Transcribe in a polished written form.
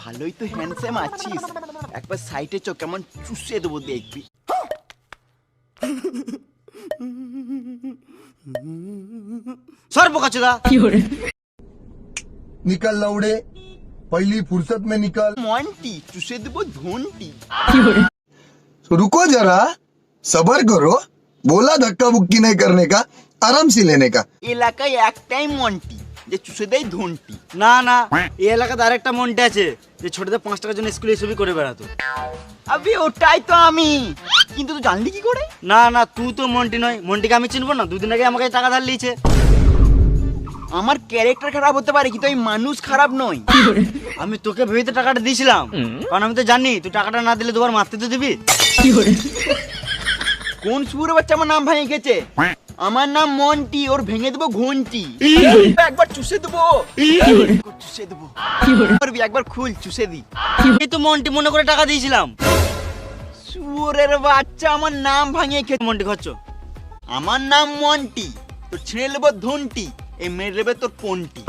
ভালোই তো হ্যান্ডসাম আছিস, একবার সাইডে চো, কেমন চুষে দেবো দেখবি। সর বোকাচোদা। निकल लौड़े, पहली फुर्सत में निकल। মন্টি চুষে দেবো ধনটি। तो रुको जरा, सबर करो। बोला धक्का बुक्की नहीं करने का, आराम से लेने का। এলাকায় একটাই মন্টি যে চুষে দেয় ধনটি। না না, এই এলাকাতে আরেকটা মনটা আছে যে ছোটদের 5 টাকার জন্য স্কুলে এসবই করে বেড়াতো। আবে ওটাই তো আমি, কিন্তু তুই জানলি কি করে? না না, তুই তো মন্টি নয়, মন্টিকে আমি চিনবো না? দুদিন আগে আমাকে টাকা ধার লিয়েছে। আমার ক্যারেক্টার খারাপ হতে পারে কিন্তু আমি মানুষ খারাপ নই। আমি তোকে ভেবেতে টাকাটা দিয়েছিলাম, কারণ আমি তো জানি তুই টাকাটা না দিলে দুবার মারতে তো দিবি। কোন সুরে বাচ্চা আমার নাম ভেঙে গেছে? আমার নাম মন্টি, ওর ভেঙে দেবো ঘন্টি। একবার চুষে দেবো, চুষে দেবো। করবি একবার খুল, চুষে দি। এই তো মন্টি মনে করে টাকা দিয়েছিলাম। সুরের বাচ্চা আমার নাম ভাঙিয়ে খেতে। মন্টি খরচ। আমার নাম মন্টি, তোর ছিঁড়ে নেবো ধনটি, এই মেরে নেবে তোর পন্টি।